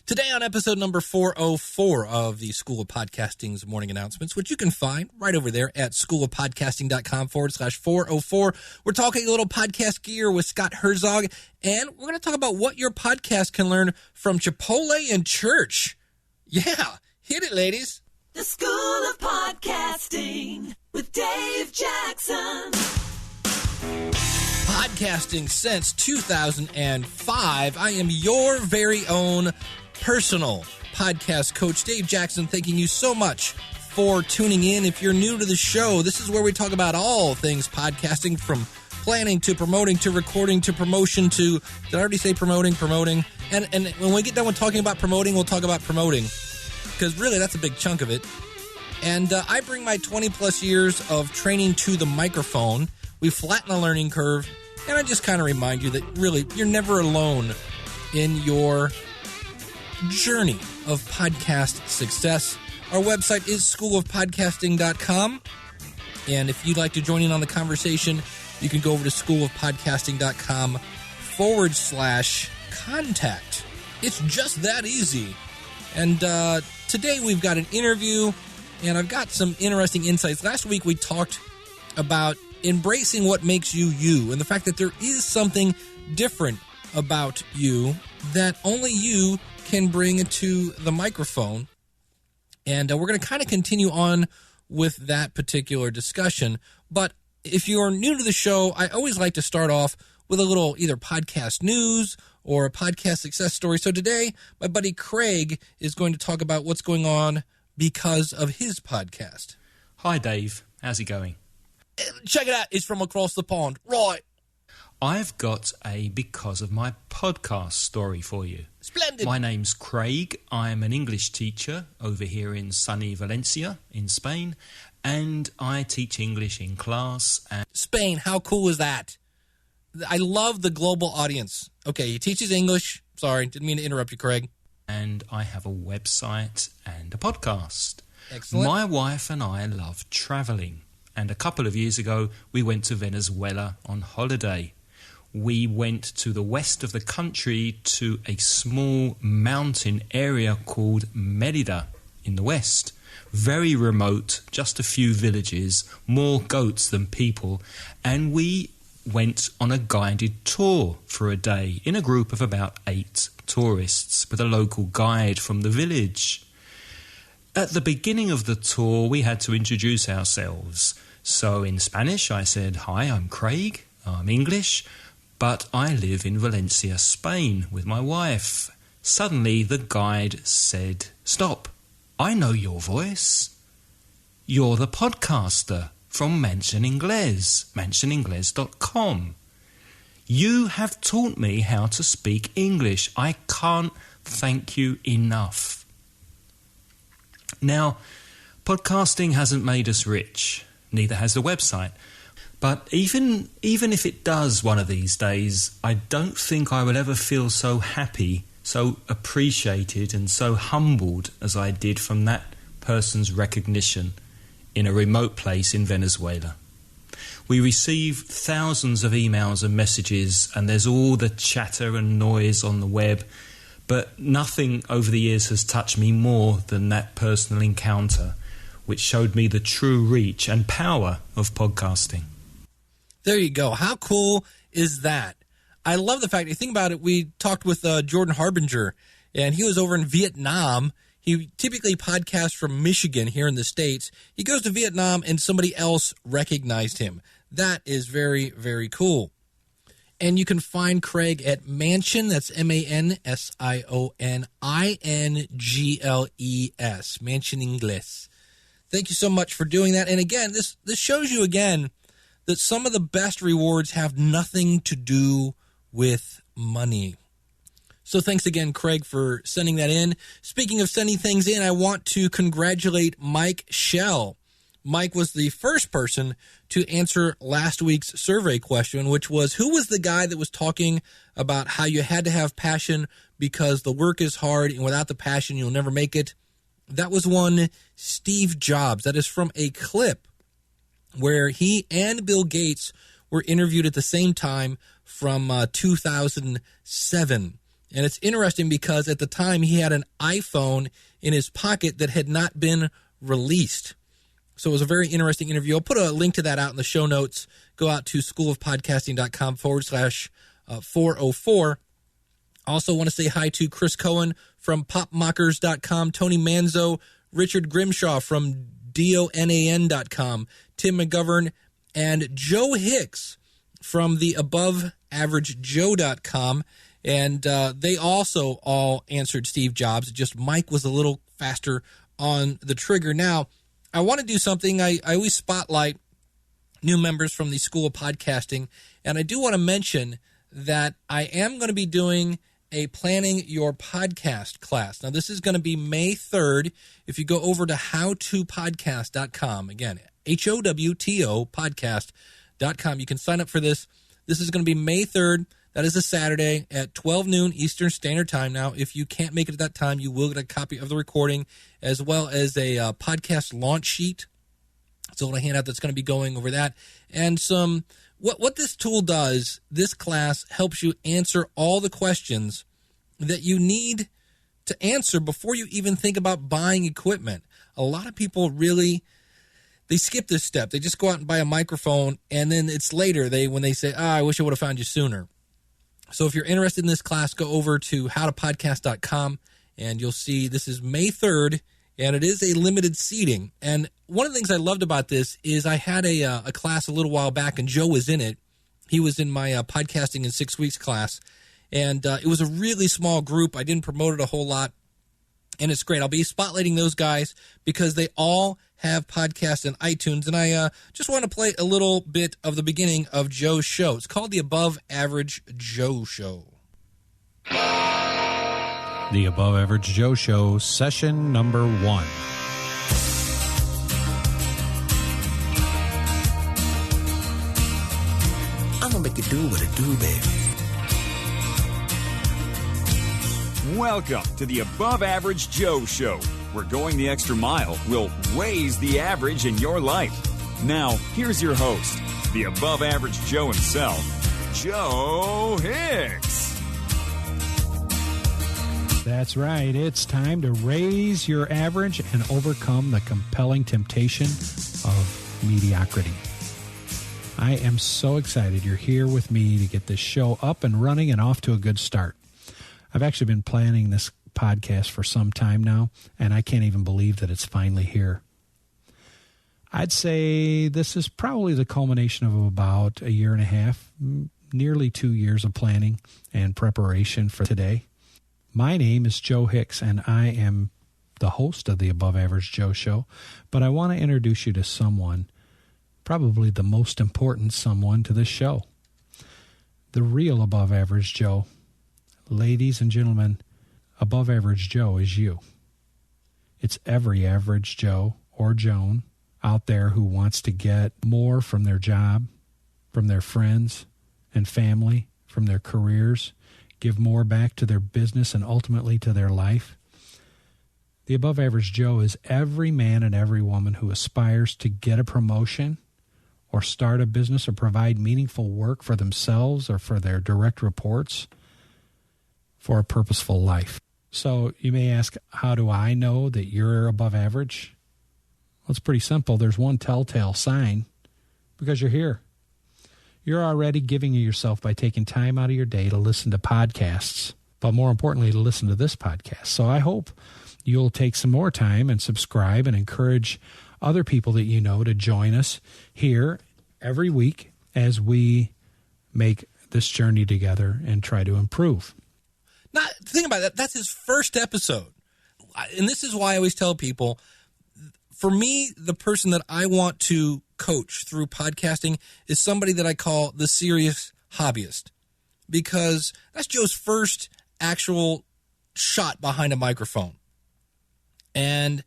Today on episode number 404 of the School of Podcasting's morning announcements, which you can find right over there at schoolofpodcasting.com/404. We're talking a little podcast gear with Scott Herzog, and we're going to talk about what your podcast can learn from Chipotle and church. Yeah, hit it, ladies. The School of Podcasting with Dave Jackson. Podcasting since 2005. I am your very own personal podcast coach, Dave Jackson, thanking you so much for tuning in. If you're new to the show, this is where we talk about all things podcasting, from planning to promoting to recording to promotion to, did I already say promoting? And when we get done with talking about promoting, we'll talk about promoting, because really that's a big chunk of it. And I bring my 20 plus years of training to the microphone. We flatten the learning curve, and I just kind of remind you that really you're never alone in your journey of podcast success. Our website is schoolofpodcasting.com, and if you'd like to join in on the conversation, you can go over to schoolofpodcasting.com/contact. It's just that easy. And today we've got an interview, and I've got some interesting insights. Last week we talked about embracing what makes you you, and the fact that there is something different about you that only you can bring to the microphone. And we're going to kind of continue on with that particular discussion. But if you're new to the show, I always like to start off with a little either podcast news or a podcast success story. So today, my buddy Craig is going to talk about what's going on because of his podcast. Hi, Dave. How's it going? Check it out. It's from across the pond. Right. I've got a because of my podcast story for you. Splendid. My name's Craig. I'm an English teacher over here in sunny Valencia in Spain, and I teach English in class. And Spain, how cool is that? I love the global audience. Okay, he teaches English. Sorry, didn't mean to interrupt you, Craig. And I have a website and a podcast. Excellent. My wife and I love travelling, and a couple of years ago we went to Venezuela on holiday. We went to the west of the country to a small mountain area called Mérida in the west. Very remote, just a few villages, more goats than people, and we went on a guided tour for a day in a group of about 8 tourists with a local guide from the village. At the beginning of the tour, we had to introduce ourselves. So in Spanish, I said, "Hi, I'm Craig, I'm English, but I live in Valencia, Spain with my wife." Suddenly, the guide said, "Stop, I know your voice. You're the podcaster from Mansion Inglés, mansioningles.com. You have taught me how to speak English. I can't thank you enough." Now, podcasting hasn't made us rich, neither has the website. But even if it does one of these days, I don't think I will ever feel so happy, so appreciated and so humbled as I did from that person's recognition in a remote place in Venezuela. We receive thousands of emails and messages, and there's all the chatter and noise on the web, but nothing over the years has touched me more than that personal encounter, which showed me the true reach and power of podcasting. There you go. How cool is that? I love the fact, you think about it, we talked with Jordan Harbinger, and he was over in Vietnam. He typically podcasts from Michigan here in the States. He goes to Vietnam, and somebody else recognized him. That is very, very cool. And you can find Craig at Mansion, that's MansionIngles, Mansion Inglés. Thank you so much for doing that. And again, this shows you again that some of the best rewards have nothing to do with money. So thanks again, Craig, for sending that in. Speaking of sending things in, I want to congratulate Mike Schell. Mike was the first person to answer last week's survey question, which was, who was the guy that was talking about how you had to have passion because the work is hard and without the passion you'll never make it? That was one Steve Jobs. That is from a clip where he and Bill Gates were interviewed at the same time from 2007. And it's interesting because at the time he had an iPhone in his pocket that had not been released. So it was a very interesting interview. I'll put a link to that out in the show notes. Go out to schoolofpodcasting.com/404. Also want to say hi to Chris Cohen from popmockers.com, Tony Manzo, Richard Grimshaw from DONAN.com, Tim McGovern, and Joe Hicks from the AboveAverageJoe.com. And they also all answered Steve Jobs. Just Mike was a little faster on the trigger. Now, I want to do something. I always spotlight new members from the School of Podcasting, and I do want to mention that I am going to be doing a Planning Your Podcast class. Now, this is going to be May 3rd. If you go over to howtopodcast.com, again, HOWTO podcast.com, you can sign up for this. This is going to be May 3rd. That is a Saturday at 12 noon Eastern Standard Time. Now, if you can't make it at that time, you will get a copy of the recording as well as a podcast launch sheet. So a handout that's going to be going over that. And some what this tool does, this class helps you answer all the questions that you need to answer before you even think about buying equipment. A lot of people really, they skip this step. They just go out and buy a microphone, and then it's later when they say, I wish I would have found you sooner. So if you're interested in this class, go over to howtopodcast.com, and you'll see this is May 3rd, and it is a limited seating. And one of the things I loved about this is I had a class a little while back, and Joe was in it. He was in my Podcasting in 6 Weeks class, and it was a really small group. I didn't promote it a whole lot, and it's great. I'll be spotlighting those guys because they all have podcasts and iTunes, and I just want to play a little bit of the beginning of Joe's show. It's called the Above Average Joe Show. The Above Average Joe Show, session number 1. I'm gonna make it do what it do, baby. Welcome to the Above Average Joe Show, where going the extra mile will raise the average in your life. Now, here's your host, the Above Average Joe himself, Joe Hicks. That's right. It's time to raise your average and overcome the compelling temptation of mediocrity. I am so excited you're here with me to get this show up and running and off to a good start. I've actually been planning this podcast for some time now, and I can't even believe that it's finally here. I'd say this is probably the culmination of about a year and a half, nearly 2 years of planning and preparation for today. My name is Joe Hicks, and I am the host of the Above Average Joe Show, but I want to introduce you to someone, probably the most important someone to this show, the real Above Average Joe. Ladies and gentlemen, Above Average Joe is you. It's every average Joe or Joan out there who wants to get more from their job, from their friends and family, from their careers, give more back to their business and ultimately to their life. The Above Average Joe is every man and every woman who aspires to get a promotion or start a business or provide meaningful work for themselves or for their direct reports for a purposeful life. So you may ask, how do I know that you're above average? Well, it's pretty simple. There's one telltale sign, because you're here. You're already giving yourself by taking time out of your day to listen to podcasts, but more importantly, to listen to this podcast. So I hope you'll take some more time and subscribe and encourage other people that you know to join us here every week as we make this journey together and try to improve. Not think about that. That's his first episode. And this is why I always tell people, for me, the person that I want to coach through podcasting is somebody that I call the serious hobbyist, because that's Joe's first actual shot behind a microphone. And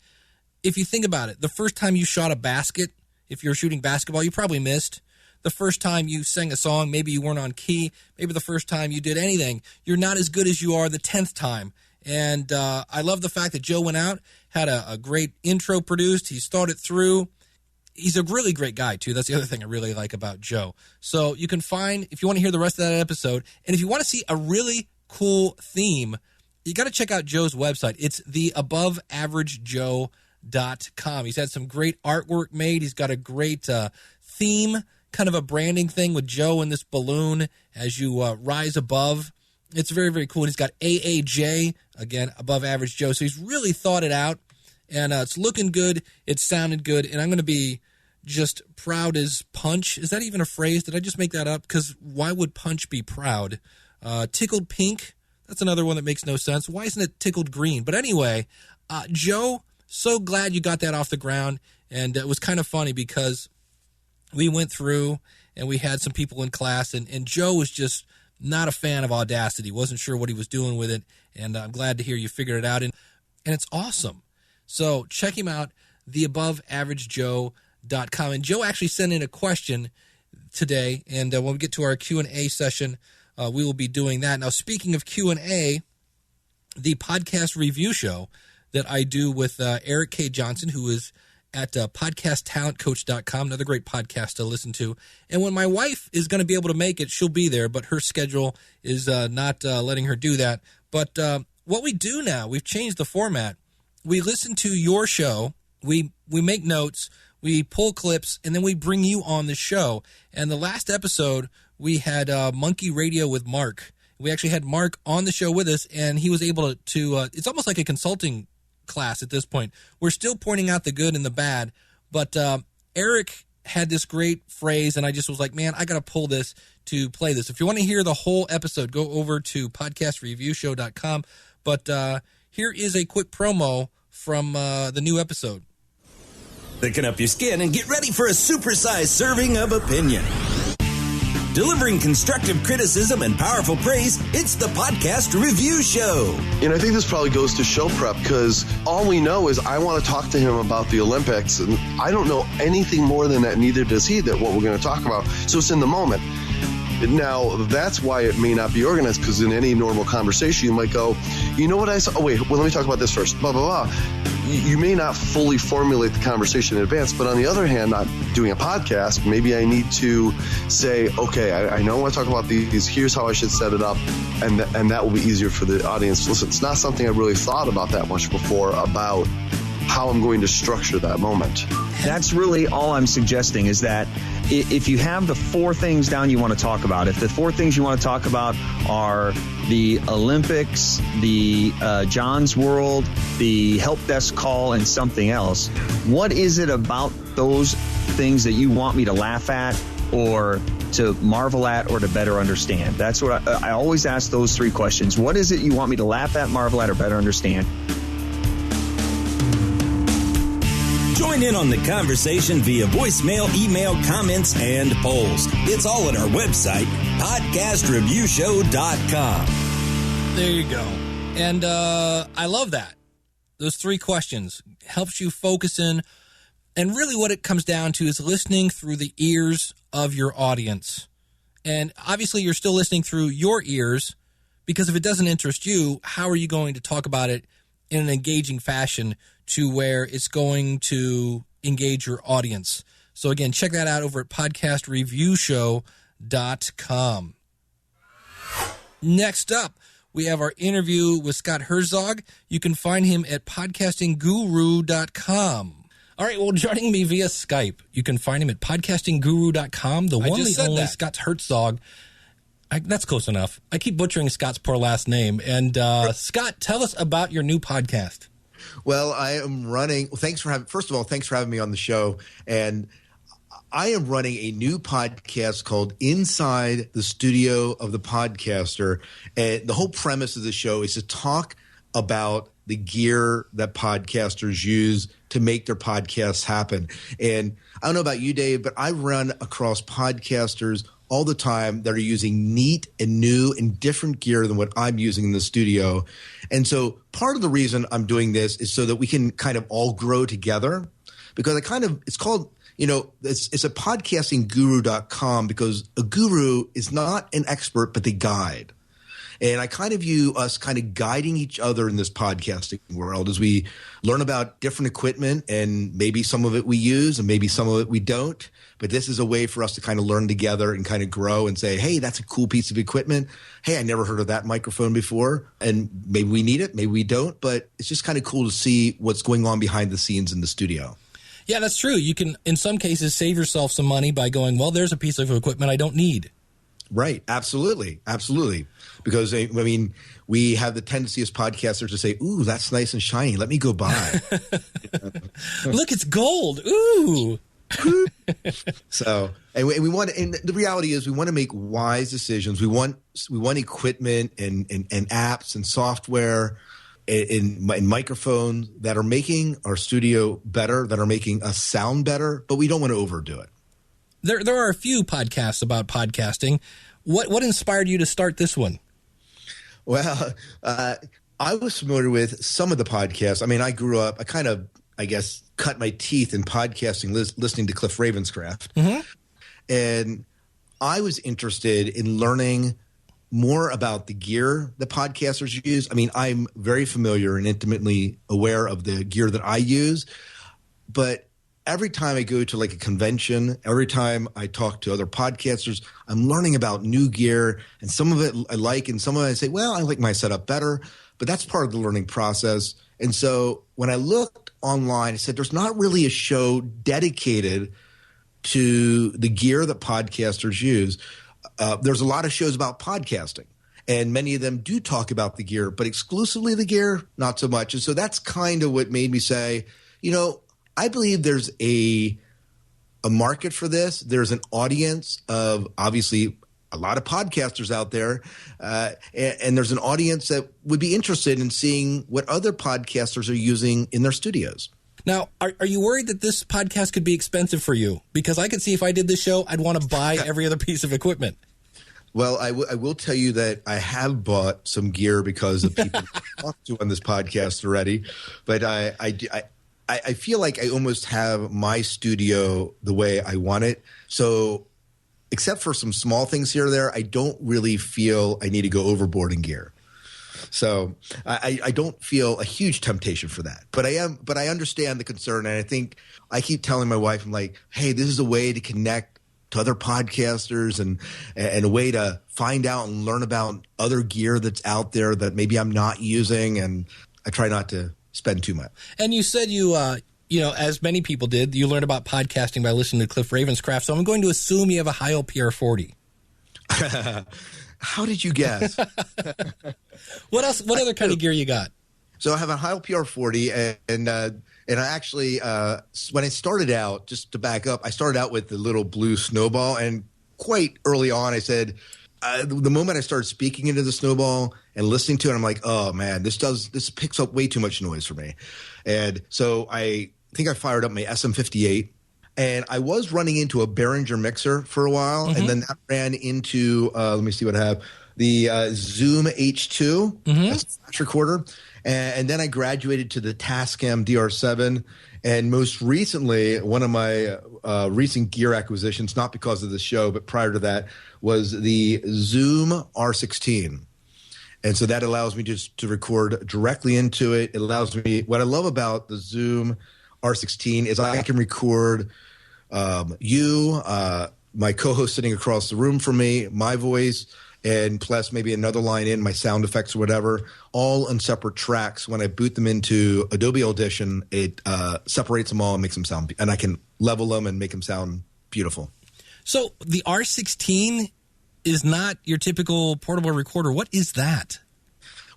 if you think about it, the first time you shot a basket, if you're shooting basketball, you probably missed. The first time you sang a song, maybe you weren't on key. Maybe the first time you did anything, you're not as good as you are the 10th time. And I love the fact that Joe went out, had a great intro produced. He's thought it through. He's a really great guy, too. That's the other thing I really like about Joe. So you can find, if you want to hear the rest of that episode, and if you want to see a really cool theme, you got to check out Joe's website. It's theaboveaveragejoe.com. He's had some great artwork made. He's got a great theme, kind of a branding thing with Joe and this balloon as you rise above. It's very, very cool. And he's got AAJ, again, Above Average Joe. So he's really thought it out, and it's looking good. It sounded good, and I'm going to be just proud as punch. Is that even a phrase? Did I just make that up? Because why would punch be proud? Tickled pink. That's another one that makes no sense. Why isn't it tickled green? But anyway, Joe, so glad you got that off the ground. And it was kind of funny because we went through and we had some people in class, and Joe was just not a fan of Audacity. Wasn't sure what he was doing with it. And I'm glad to hear you figured it out. And it's awesome. So check him out, theaboveaveragejoe.com. And Joe actually sent in a question today. And when we get to our Q&A session, we will be doing that. Now, speaking of Q&A, the podcast review show that I do with Eric K. Johnson, who is at podcasttalentcoach.com, another great podcast to listen to. And when my wife is going to be able to make it, she'll be there, but her schedule is not letting her do that. But what we do now, we've changed the format. We listen to your show, we make notes, we pull clips, and then we bring you on the show. And the last episode, we had Monkey Radio with Mark. We actually had Mark on the show with us, and he was able to it's almost like a consulting class at this point. We're still pointing out the good and the bad, but Eric had this great phrase, and I just was like, man, I got to pull this to play this. If you want to hear the whole episode, go over to podcastreviewshow.com. But here is a quick promo from the new episode. Thicken up your skin and get ready for a supersized serving of opinion. Delivering constructive criticism and powerful praise, it's the Podcast Review Show. And I think this probably goes to show prep, because all we know is I want to talk to him about the Olympics, and I don't know anything more than that, neither does he, that what we're going to talk about. So it's in the moment. Now, that's why it may not be organized, because in any normal conversation, you might go, you know what I saw? Oh, wait, well, let me talk about this first, blah, blah, blah. You may not fully formulate the conversation in advance, but on the other hand, I'm doing a podcast. Maybe I need to say, okay, I know I want to talk about these. Here's how I should set it up, and that will be easier for the audience to listen. It's not something I really thought about that much before, about how I'm going to structure that moment. That's really all I'm suggesting, is that if you have the four things down you want to talk about, if the four things you want to talk about are the Olympics, the John's World, the help desk call, and something else, what is it about those things that you want me to laugh at or to marvel at or to better understand? That's what I always ask, those three questions. What is it you want me to laugh at, marvel at, or better understand? Join in on the conversation via voicemail, email, comments, and polls. It's all at our website, podcastreviewshow.com. There you go. And I love that. Those three questions helps you focus in. And really what it comes down to is listening through the ears of your audience. And obviously you're still listening through your ears, because if it doesn't interest you, how are you going to talk about it in an engaging fashion to where it's going to engage your audience? So again, check that out over at podcastreviewshow.com. Next up, we have our interview with Scott Herzog. You can find him at podcastingguru.com. All right, well, joining me via Skype, you can find him at podcastingguru.com, the one, the only Scott Herzog. That's close enough. I keep butchering Scott's poor last name. And Scott, tell us about your new podcast. Well, I am running. First of all, thanks for having me on the show. And I am running a new podcast called Inside the Studio of the Podcaster. And the whole premise of the show is to talk about the gear that podcasters use to make their podcasts happen. And I don't know about you, Dave, but I run across podcasters all the time that are using neat and new and different gear than what I'm using in the studio. And so part of the reason I'm doing this is so that we can kind of all grow together, because it's called, it's a podcastingguru.com, because a guru is not an expert, but the guide. And I kind of view us kind of guiding each other in this podcasting world as we learn about different equipment, and maybe some of it we use and maybe some of it we don't. But this is a way for us to kind of learn together and kind of grow and say, hey, that's a cool piece of equipment. Hey, I never heard of that microphone before. And maybe we need it, maybe we don't. But it's just kind of cool to see what's going on behind the scenes in the studio. Yeah, that's true. You can, in some cases, save yourself some money by going, well, there's a piece of equipment I don't need. Right. Absolutely. Absolutely. Because, I mean, we have the tendency as podcasters to say, ooh, that's nice and shiny. Let me go buy. Look, it's gold. Ooh. So, and we want, and the reality is we want to make wise decisions. We want equipment and apps and software and microphones that are making our studio better, that are making us sound better, but we don't want to overdo it. There are a few podcasts about podcasting. What inspired you to start this one? Well, I was familiar with some of the podcasts. I mean, I grew up, I guess, cut my teeth in podcasting, listening to Cliff Ravenscraft. Mm-hmm. And I was interested in learning more about the gear that podcasters use. I mean, I'm very familiar and intimately aware of the gear that I use, but every time I go to like a convention, every time I talk to other podcasters, I'm learning about new gear, and some of it I like, and some of it I say, well, I like my setup better, but that's part of the learning process. And so when I looked online, I said, there's not really a show dedicated to the gear that podcasters use. There's a lot of shows about podcasting, and many of them do talk about the gear, but exclusively the gear, not so much. And so that's kind of what made me say, you know, I believe there's a market for this. There's an audience of obviously a lot of podcasters out there, and there's an audience that would be interested in seeing what other podcasters are using in their studios. Now, are you worried that this podcast could be expensive for you? Because I could see if I did this show, I'd want to buy every other piece of equipment. Well, I will tell you that I have bought some gear because of people I talked to on this podcast already, but I feel like I almost have my studio the way I want it. So except for some small things here or there, I don't really feel I need to go overboard in gear. So I don't feel a huge temptation for that. But I understand the concern. And I think I keep telling my wife, I'm like, hey, this is a way to connect to other podcasters and a way to find out and learn about other gear that's out there that maybe I'm not using. And I try not to spend too much. And you said you as many people did, you learned about podcasting by listening to Cliff Ravenscraft. So I'm going to assume you have a Heil PR40. How did you guess? What else? What other kind of gear you got? So I have a Heil PR40, and I actually when I started out, just to back up, I started out with the little blue snowball, and quite early on, I said the moment I started speaking into the snowball and listening to it, I'm like, oh man, this picks up way too much noise for me, and so I think I fired up my SM58. And I was running into a Behringer mixer for a while, mm-hmm. and then that ran into, let me see what I have, the Zoom H2, mm-hmm. that's a flash recorder. And then I graduated to the Tascam DR7. And most recently, one of my recent gear acquisitions, not because of the show, but prior to that, was the Zoom R16. And so that allows me just to record directly into it. It allows me, what I love about the Zoom R16 is I can record my co-host sitting across the room from me, my voice, and plus maybe another line in, my sound effects or whatever, all on separate tracks. When I boot them into Adobe Audition, it separates them all and makes them sound, and I can level them and make them sound beautiful. So the R16 is not your typical portable recorder. What is that?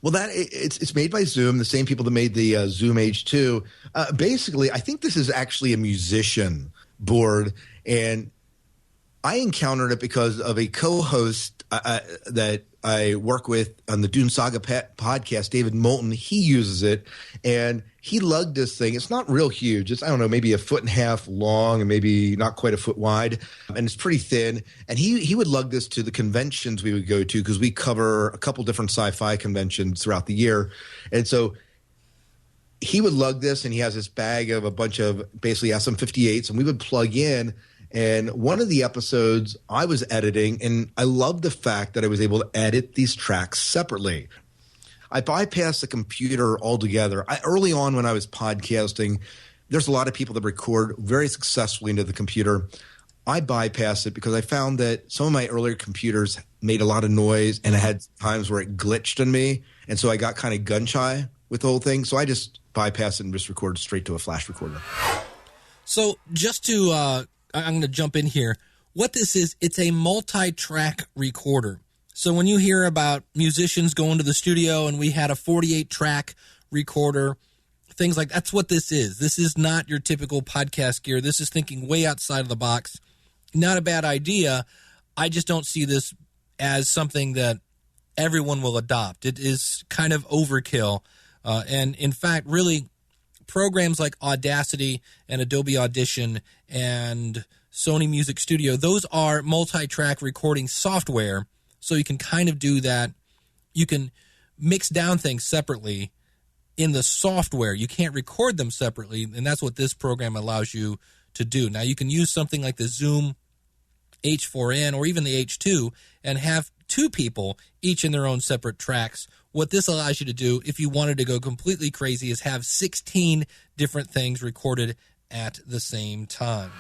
Well, it's made by Zoom, the same people that made the Zoom H2. Basically, I think this is actually a musician board, and I encountered it because of a co-host that I work with on the Dune Saga podcast, David Moulton. He uses it, and he lugged this thing. It's not real huge. It's, I don't know, maybe 1.5 feet long and maybe not quite 1 foot wide, and it's pretty thin. And he would lug this to the conventions we would go to because we cover a couple different sci-fi conventions throughout the year. And so he would lug this, and he has this bag of a bunch of basically SM58s, and we would plug in, And one of the episodes I was editing, and I love the fact that I was able to edit these tracks separately. I bypassed the computer altogether. Early on when I was podcasting, there's a lot of people that record very successfully into the computer. I bypassed it because I found that some of my earlier computers made a lot of noise, and I had times where it glitched on me. And so I got kind of gun shy with the whole thing. So I just bypassed it and just recorded straight to a flash recorder. So just to, I'm going to jump in here. What this is, it's a multi-track recorder. So when you hear about musicians going to the studio and we had a 48-track recorder, things like that's what this is. This is not your typical podcast gear. This is thinking way outside of the box. Not a bad idea. I just don't see this as something that everyone will adopt. It is kind of overkill. And in fact, really, programs like Audacity and Adobe Audition and Sony Music Studio, those are multi-track recording software. So you can kind of do that. You can mix down things separately in the software. You can't record them separately, and that's what this program allows you to do. Now, you can use something like the Zoom H4n or even the H2 and have two people each in their own separate tracks. What this allows you to do, if you wanted to go completely crazy, is have 16 different things recorded at the same time.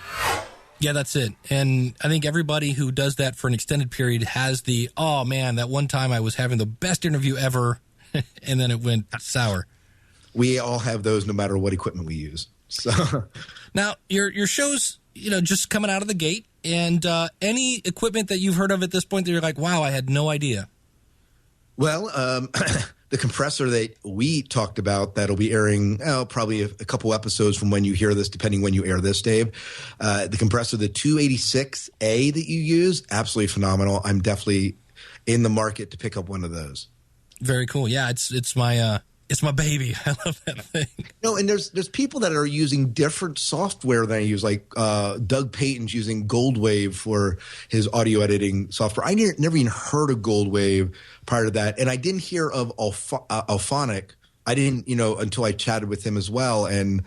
Yeah, that's it. And I think everybody who does that for an extended period has the, oh man, that one time I was having the best interview ever, and then it went sour. We all have those no matter what equipment we use. So now your show's, just coming out of the gate, and any equipment that you've heard of at this point that you're like, wow, I had no idea. Well, the compressor that we talked about that'll be airing probably a couple episodes from when you hear this, depending when you air this, Dave. The compressor, the 286A that you use, absolutely phenomenal. I'm definitely in the market to pick up one of those. Very cool. Yeah, it's my baby. I love that thing. And there's people that are using different software than I use, like Doug Payton's using Goldwave for his audio editing software. I never even heard of Goldwave prior to that, and I didn't hear of Alphonic. I didn't, until I chatted with him as well, and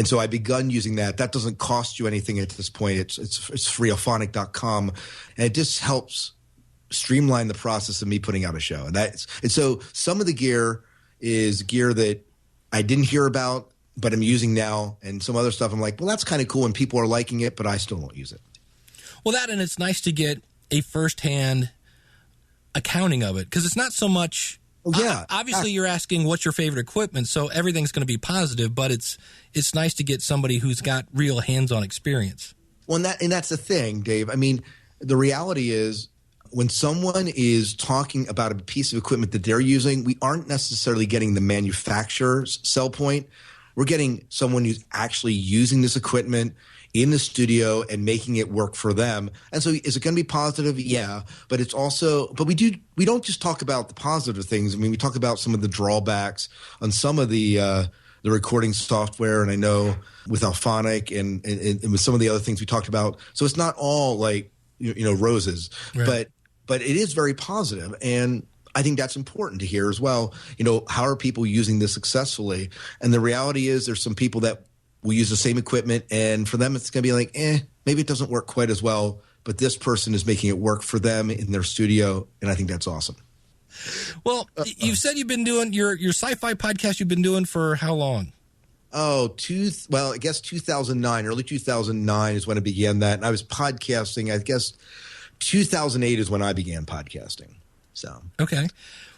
so I begun using that. That doesn't cost you anything at this point. It's free, alphonic.com, and it just helps streamline the process of me putting out a show. And so some of the gear is gear that I didn't hear about, but I'm using now, and some other stuff I'm like, well, that's kind of cool, and people are liking it, but I still don't use it. Well, and it's nice to get a firsthand accounting of it, because it's not so much. Oh, yeah, obviously you're asking what's your favorite equipment, so everything's going to be positive, but it's nice to get somebody who's got real hands-on experience. Well, and that's the thing, Dave. I mean, the reality is, when someone is talking about a piece of equipment that they're using, we aren't necessarily getting the manufacturer's sell point. We're getting someone who's actually using this equipment in the studio and making it work for them. And so is it going to be positive? Yeah. But it's also – but we don't just talk about the positive things. I mean, we talk about some of the drawbacks on some of the recording software, and I know with Alphonic and with some of the other things we talked about. So it's not all like roses. Right. But it is very positive, and I think that's important to hear as well. How are people using this successfully? And the reality is there's some people that will use the same equipment, and for them it's going to be like, maybe it doesn't work quite as well, but this person is making it work for them in their studio, and I think that's awesome. Well, you've said you've been doing your sci-fi podcast you've been doing for how long? I guess 2009, early 2009 is when I began that, and I was podcasting, I guess – 2008 is when I began podcasting. So okay,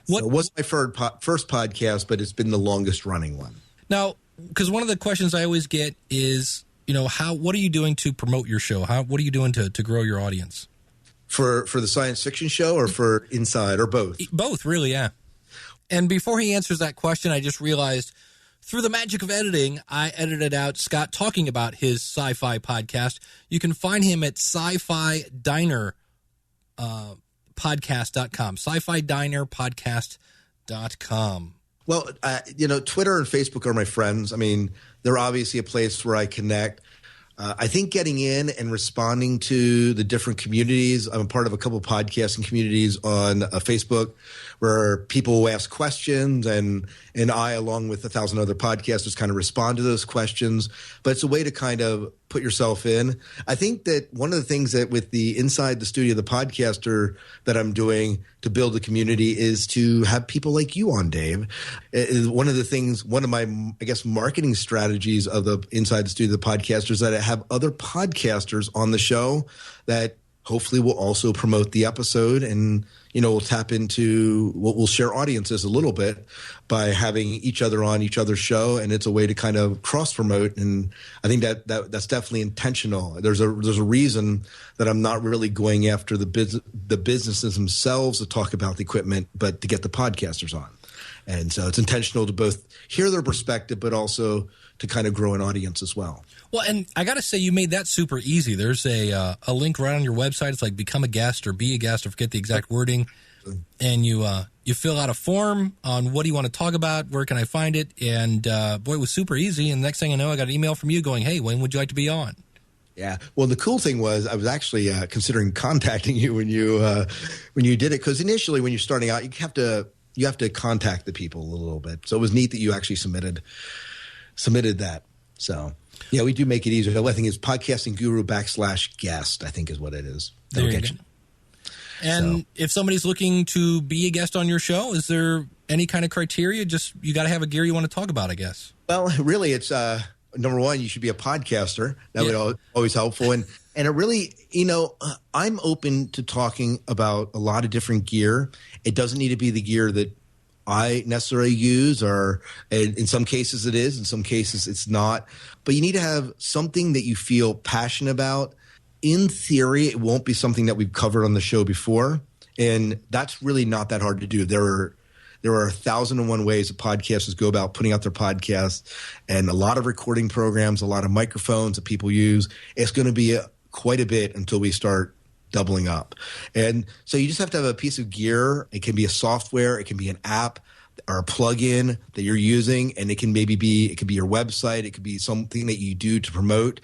so it wasn't my first podcast, but it's been the longest running one. Now, because one of the questions I always get is, what are you doing to promote your show? What are you doing to grow your audience? For the science fiction show, or for Inside, or both? Both, really, yeah. And before he answers that question, I just realized, through the magic of editing, I edited out Scott talking about his sci-fi podcast. You can find him at Sci-Fi Diner podcast.com, Sci-Fi Diner podcast.com. Well, Twitter and Facebook are my friends. I mean, they're obviously a place where I connect. I think getting in and responding to the different communities. I'm a part of a couple of podcasting communities on Facebook where people ask questions and I, along with 1,000 other podcasters, kind of respond to those questions. But it's a way to kind of put yourself in. I think that one of the things that with the Inside the Studio of the Podcaster that I'm doing to build a community is to have people like you on, Dave. One of my, I guess, marketing strategies of the Inside the Studio of the Podcaster is that I have other podcasters on the show that hopefully will also promote the episode, and we'll tap into what we'll share audiences a little bit by having each other on each other's show, and it's a way to kind of cross promote. And I think that's definitely intentional. There's a reason that I'm not really going after the businesses themselves to talk about the equipment, but to get the podcasters on. And so it's intentional to both hear their perspective, but also to kind of grow an audience as well. Well, and I got to say, you made that super easy. There's a link right on your website. It's like become a guest or be a guest. I forget the exact wording. And you fill out a form on what do you want to talk about, where can I find it, and boy, it was super easy. And the next thing I know, I got an email from you going, hey, when would you like to be on? Yeah. Well, the cool thing was I was actually considering contacting you when you did it, because initially when you're starting out, you have to contact the people a little bit. So it was neat that you actually submitted that. So yeah, we do make it easier. I think it's podcastingguru.com/guest, I think is what it is. There you go. And if somebody's looking to be a guest on your show, is there any kind of criteria? Just you got to have a gear you want to talk about, I guess. Well, really, it's number one, you should be a podcaster. That would always helpful. And it really, I'm open to talking about a lot of different gear. It doesn't need to be the gear that I necessarily use, or in some cases it is, in some cases it's not. But you need to have something that you feel passionate about. In theory, it won't be something that we've covered on the show before, and that's really not that hard to do. There are 1,001 ways that podcasters go about putting out their podcasts, and a lot of recording programs, a lot of microphones that people use. It's going to be quite a bit until we start doubling up. And so you just have to have a piece of gear. It can be a software, it can be an app or a plugin that you're using, and it can be your website, it could be something that you do to promote,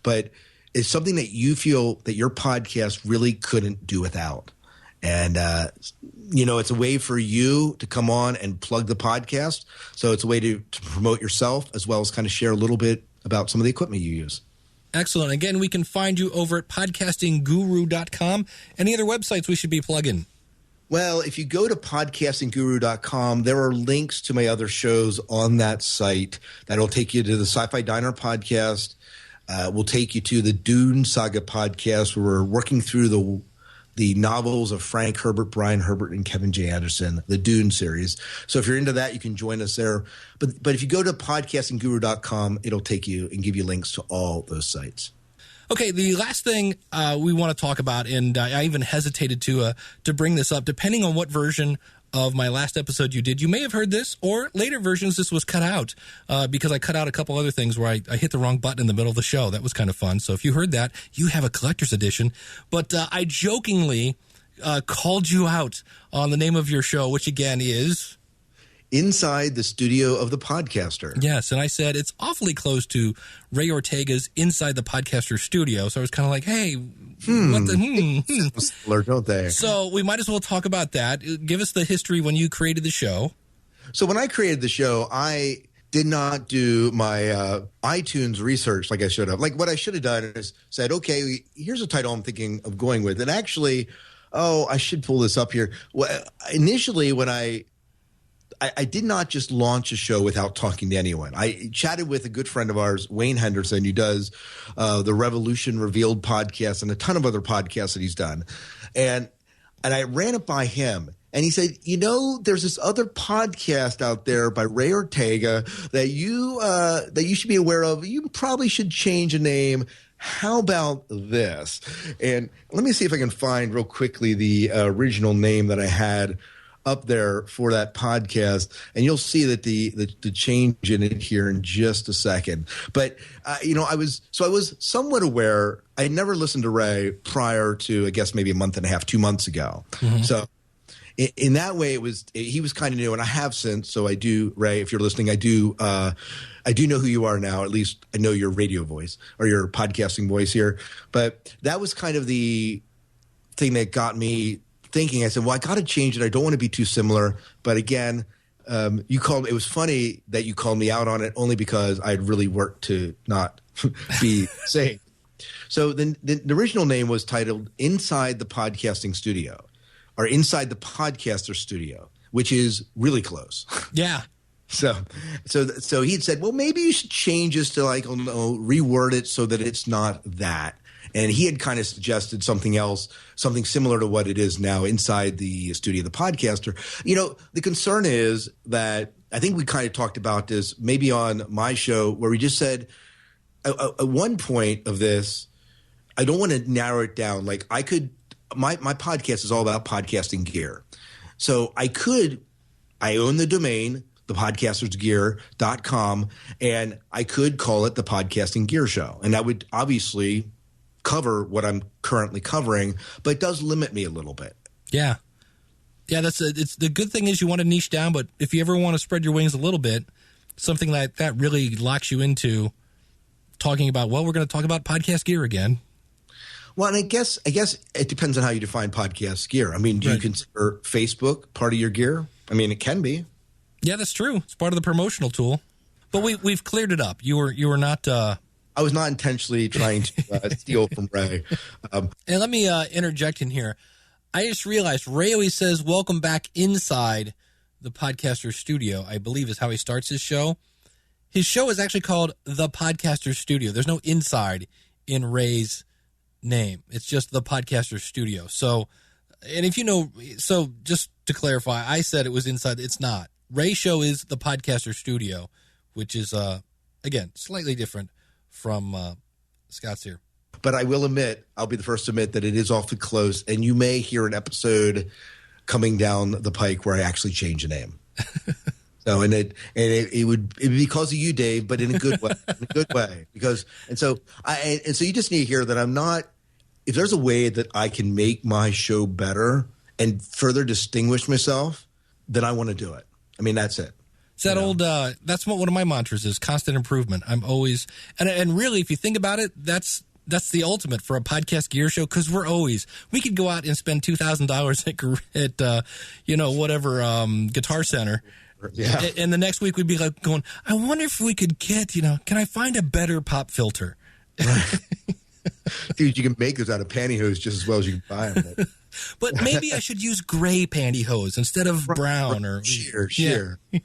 but it's something that you feel that your podcast really couldn't do without. And, it's a way for you to come on and plug the podcast. So it's a way to promote yourself as well as kind of share a little bit about some of the equipment you use. Excellent. Again, we can find you over at podcastingguru.com. Any other websites we should be plugging? Well, if you go to podcastingguru.com, there are links to my other shows on that site that'll take you to the Sci-Fi Diner podcast. We'll take you to the Dune Saga podcast, where we're working through the novels of Frank Herbert, Brian Herbert, and Kevin J. Anderson, the Dune series. So if you're into that, you can join us there. But if you go to podcastingguru.com, it'll take you and give you links to all those sites. Okay, the last thing we want to talk about, and I even hesitated to bring this up, depending on what version of my last episode you did. You may have heard this, or later versions this was cut out because I cut out a couple other things where I hit the wrong button in the middle of the show. That was kind of fun. So if you heard that, you have a collector's edition. But I jokingly called you out on the name of your show, which again is Inside the Studio of the Podcaster. Yes, and I said it's awfully close to Ray Ortega's Inside the Podcaster Studio. So I was kind of like, hey, what the Similar, don't they? So we might as well talk about that. Give us the history when you created the show. So when I created the show, I did not do my iTunes research like I should have. Like what I should have done is said, okay, here's a title I'm thinking of going with. And actually, I should pull this up here. Well, initially, when I did not just launch a show without talking to anyone. I chatted with a good friend of ours, Wayne Henderson, who does the Revolution Revealed podcast and a ton of other podcasts that he's done. And I ran it by him. And he said, there's this other podcast out there by Ray Ortega that you should be aware of. You probably should change a name. How about this? And let me see if I can find real quickly the original name that I had up there for that podcast, and you'll see that the change in it here in just a second. But I was somewhat aware. I had never listened to Ray prior to, I guess, maybe a month and a half, 2 months ago. Mm-hmm. So, in that way, he was kind of new, and I have since. So I do, Ray, if you're listening, I do know who you are now. At least I know your radio voice or your podcasting voice here. But that was kind of the thing that got me thinking. I said, well, I got to change it. I don't want to be too similar. But again, it was funny that you called me out on it only because I'd really worked to not be same. So the original name was titled Inside the Podcasting Studio, or Inside the Podcaster Studio, which is really close. Yeah. So he'd said, well, maybe you should change this to reword it so that it's not that. And he had kind of suggested something else, something similar to what it is now, Inside the Studio of the Podcaster. The concern is that I think we kind of talked about this maybe on my show where we just said at one point of this, I don't want to narrow it down. Like my podcast is all about podcasting gear. So I own the domain, thepodcastersgear.com, and I could call it the Podcasting Gear Show. And that would obviously cover what I'm currently covering, but it does limit me a little bit. Yeah. Yeah, it's the good thing is you want to niche down, but if you ever want to spread your wings a little bit, something like that really locks you into talking about, well, we're going to talk about podcast gear again. Well, and I guess it depends on how you define podcast gear. I mean, do you consider Facebook part of your gear? I mean, it can be. Yeah, that's true. It's part of the promotional tool. But we've cleared it up. You were not. I was not intentionally trying to steal from Ray. And let me interject in here. I just realized Ray always says, "Welcome back inside the Podcaster Studio." I believe is how he starts his show. His show is actually called The Podcaster Studio. There's no inside in Ray's name. It's just The Podcaster Studio. So, and if you know, so just to clarify, I said it was inside. It's not. Ray's show is The Podcaster Studio, which is, again, slightly different from Scott's here. But I will admit, I'll be the first to admit that it is awfully close, and you may hear an episode coming down the pike where I actually change a name. So, and it would be because of you, Dave, but in a good way, so you just need to hear that I'm not. If there's a way that I can make my show better and further distinguish myself, then I want to do it. I mean, that's it. It's that old. That's what one of my mantras is: constant improvement. I'm always, and really, if you think about it, that's the ultimate for a podcast gear show, because we could go out and spend $2,000 at whatever Guitar Center. Yeah. And the next week we'd be like going, I wonder if we could get, can I find a better pop filter? Right. Dude, you can make those out of pantyhose just as well as you can buy them. But maybe I should use gray pantyhose instead of brown or sheer. Yeah.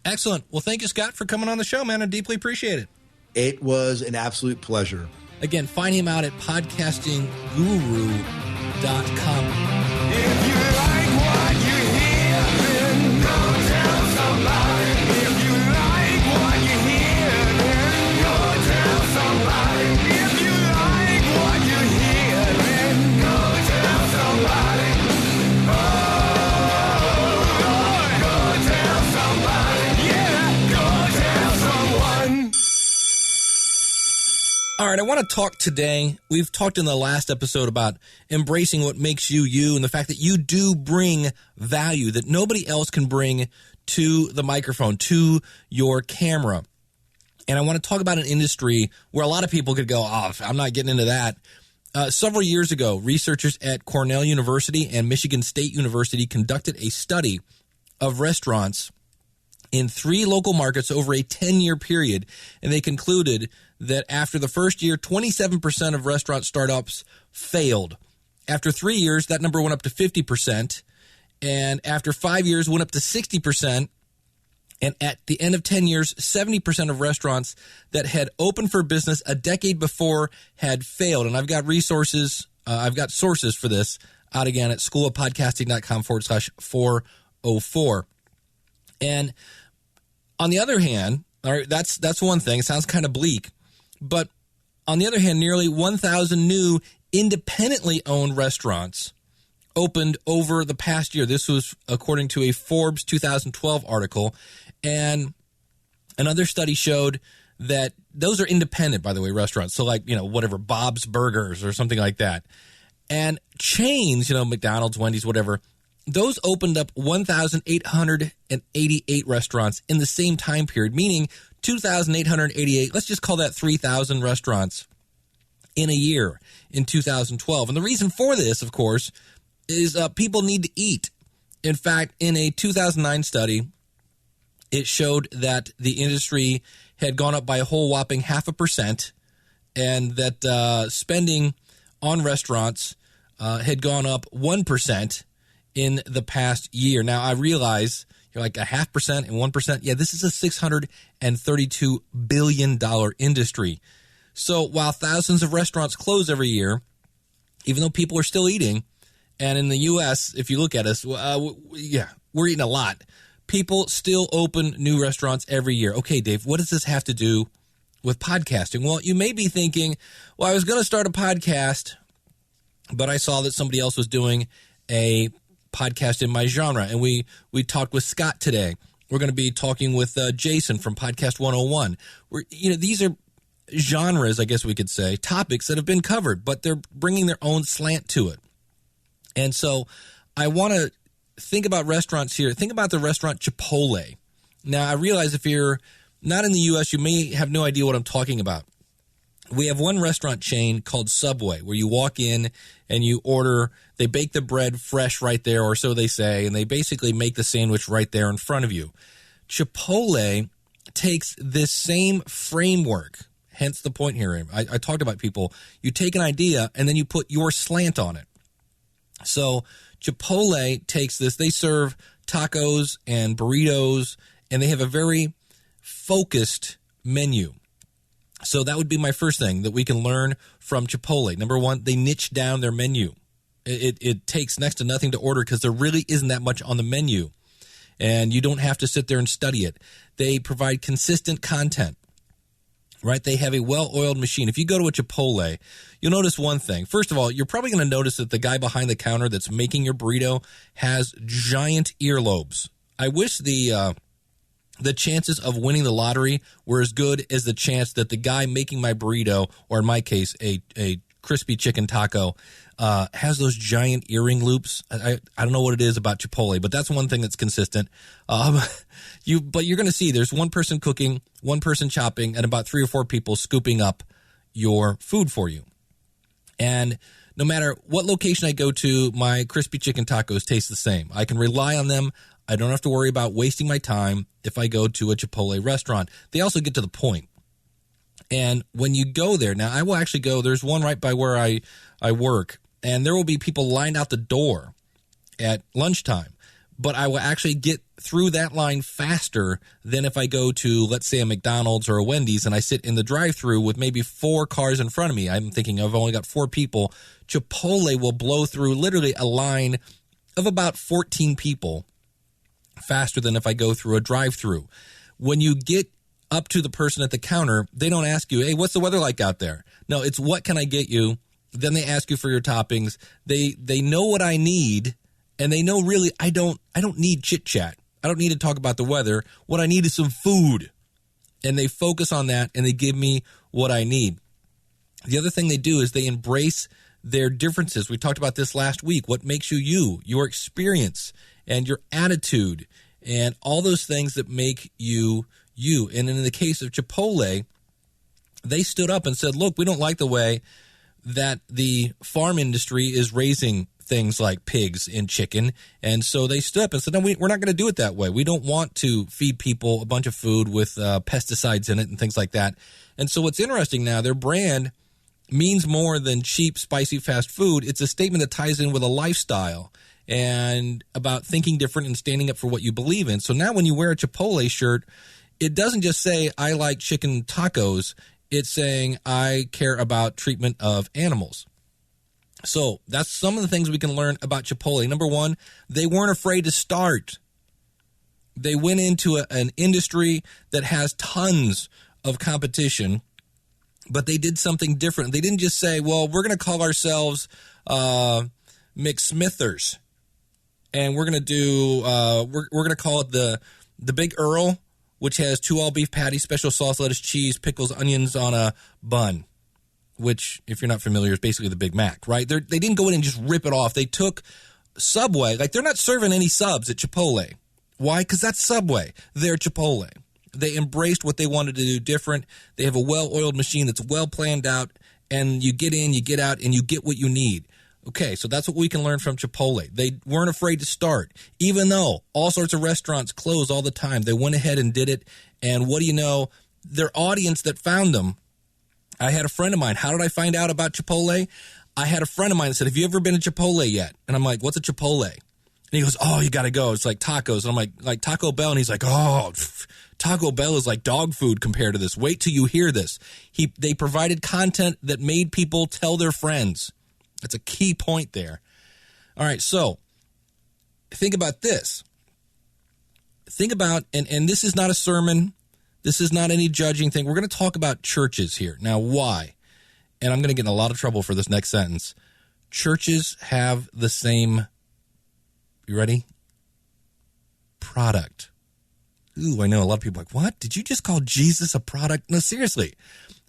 Excellent. Well, thank you, Scott, for coming on the show, man. I deeply appreciate it. It was an absolute pleasure. Again, find him out at podcastingguru.com. If you like what you hear, then go tell somebody. If you like what you hear, then go tell somebody. If you like what you hear, then go tell somebody. Oh, Lord, go tell somebody. Yeah, go tell someone. All right, I want to talk today. We've talked in the last episode about embracing what makes you you and the fact that you do bring value that nobody else can bring to the microphone, to your camera. And I want to talk about an industry where a lot of people could go, oh, I'm not getting into that. Several years ago, researchers at Cornell University and Michigan State University conducted a study of restaurants in 3 local markets over a 10-year period, and they concluded that after the first year, 27% of restaurant startups failed. After 3 years, that number went up to 50%, and after 5 years, went up to 60%, and at the end of 10 years, 70% of restaurants that had opened for business a decade before had failed. And I've got sources for this out again at schoolofpodcasting.com/404. And on the other hand, all right, that's one thing. It sounds kind of bleak. But on the other hand, nearly 1,000 new independently owned restaurants opened over the past year. This was according to a Forbes 2012 article. And another study showed that those are independent, by the way, restaurants. So like, whatever, Bob's Burgers or something like that. And chains, McDonald's, Wendy's, whatever, those opened up 1,888 restaurants in the same time period, meaning 2,888, let's just call that 3,000 restaurants in a year in 2012. And the reason for this, of course, is people need to eat. In fact, in a 2009 study, it showed that the industry had gone up by a whole whopping 0.5%, and that spending on restaurants had gone up 1% in the past year. Now, I realize you're like 0.5% and 1%. Yeah, this is a $632 billion industry. So while thousands of restaurants close every year, even though people are still eating, and in the U.S., if you look at us, we're eating a lot. People still open new restaurants every year. Okay, Dave, what does this have to do with podcasting? Well, you may be thinking, well, I was going to start a podcast, but I saw that somebody else was doing a podcast in my genre. And we talked with Scott today. We're going to be talking with Jason from Podcast 101. These are genres, I guess we could say, topics that have been covered, but they're bringing their own slant to it. And so I want to think about restaurants here. Think about the restaurant Chipotle. Now, I realize if you're not in the U.S., you may have no idea what I'm talking about. We have one restaurant chain called Subway where you walk in and you order. They bake the bread fresh right there, or so they say, and they basically make the sandwich right there in front of you. Chipotle takes this same framework, hence the point here. I talked about people. You take an idea and then you put your slant on it. So Chipotle takes this. They serve tacos and burritos, and they have a very focused menu. So that would be my first thing that we can learn from Chipotle. Number one, they niche down their menu. It takes next to nothing to order because there really isn't that much on the menu, and you don't have to sit there and study it. They provide consistent content, right? They have a well-oiled machine. If you go to a Chipotle, you'll notice one thing. First of all, you're probably going to notice that the guy behind the counter that's making your burrito has giant earlobes. I wish the chances of winning the lottery were as good as the chance that the guy making my burrito, or in my case, a crispy chicken taco, has those giant earring loops. I don't know what it is about Chipotle, but that's one thing that's consistent. But you're going to see there's one person cooking, one person chopping, and about 3 or 4 people scooping up your food for you. And no matter what location I go to, my crispy chicken tacos taste the same. I can rely on them. I don't have to worry about wasting my time if I go to a Chipotle restaurant. They also get to the point. And when you go there, now I will actually go, there's one right by where I work, and there will be people lined out the door at lunchtime. But I will actually get through that line faster than if I go to, let's say, a McDonald's or a Wendy's, and I sit in the drive-thru with maybe 4 cars in front of me. I'm thinking I've only got 4 people. Chipotle will blow through literally a line of about 14 people faster than if I go through a drive-thru. When you get up to the person at the counter, they don't ask you, hey, what's the weather like out there? No, it's what can I get you? Then they ask you for your toppings. They know what I need, and they know really I don't need chit-chat. I don't need to talk about the weather. What I need is some food. And they focus on that, and they give me what I need. The other thing they do is they embrace their differences. We talked about this last week. What makes you, your experience, and your attitude, and all those things that make you, you. And in the case of Chipotle, they stood up and said, look, we don't like the way that the farm industry is raising things like pigs and chicken. And so they stood up and said, no, we're not going to do it that way. We don't want to feed people a bunch of food with pesticides in it and things like that. And so what's interesting now, their brand means more than cheap, spicy fast food. It's a statement that ties in with a lifestyle and about thinking different and standing up for what you believe in. So now when you wear a Chipotle shirt, it doesn't just say, I like chicken tacos. It's saying, I care about treatment of animals. So that's some of the things we can learn about Chipotle. Number one, they weren't afraid to start. They went into an industry that has tons of competition, but they did something different. They didn't just say, well, we're going to call ourselves McSmithers, and we're going to do we're going to call it the Big Earl, which has 2 all-beef patties, special sauce, lettuce, cheese, pickles, onions on a bun, which, if you're not familiar, is basically the Big Mac, right? They didn't go in and just rip it off. They took Subway, like they're not serving any subs at Chipotle. Why? Because that's Subway. They're Chipotle. They embraced what they wanted to do different. They have a well-oiled machine that's well planned out, and you get in, you get out, and you get what you need. Okay, so that's what we can learn from Chipotle. They weren't afraid to start, even though all sorts of restaurants close all the time. They went ahead and did it, and what do you know? Their audience that found them, I had a friend of mine. How did I find out about Chipotle? I had a friend of mine that said, have you ever been to Chipotle yet? And I'm like, what's a Chipotle? And he goes, oh, you got to go. It's like tacos. And I'm like Taco Bell. And he's like, oh, Taco Bell is like dog food compared to this. Wait till you hear this. They provided content that made people tell their friends. That's a key point there. All right, so think about this. Think about, and this is not a sermon. This is not any judging thing. We're going to talk about churches here. Now, why? And I'm going to get in a lot of trouble for this next sentence. Churches have the same, you ready? Product. Ooh, I know a lot of people are like, what? Did you just call Jesus a product? No, seriously.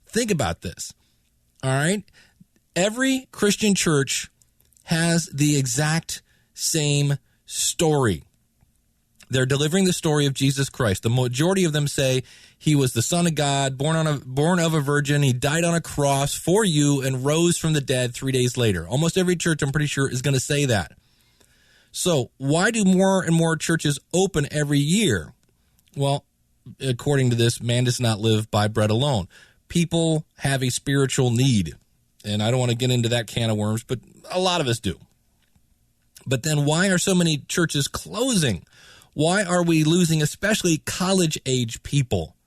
Think about this. All right? Every Christian church has the exact same story. They're delivering the story of Jesus Christ. The majority of them say he was the Son of God, born of a virgin. He died on a cross for you and rose from the dead 3 days later. Almost every church, I'm pretty sure, is going to say that. So why do more and more churches open every year? Well, according to this, man does not live by bread alone. People have a spiritual need. And I don't want to get into that can of worms, but a lot of us do. But then why are so many churches closing? Why are we losing especially college-age people?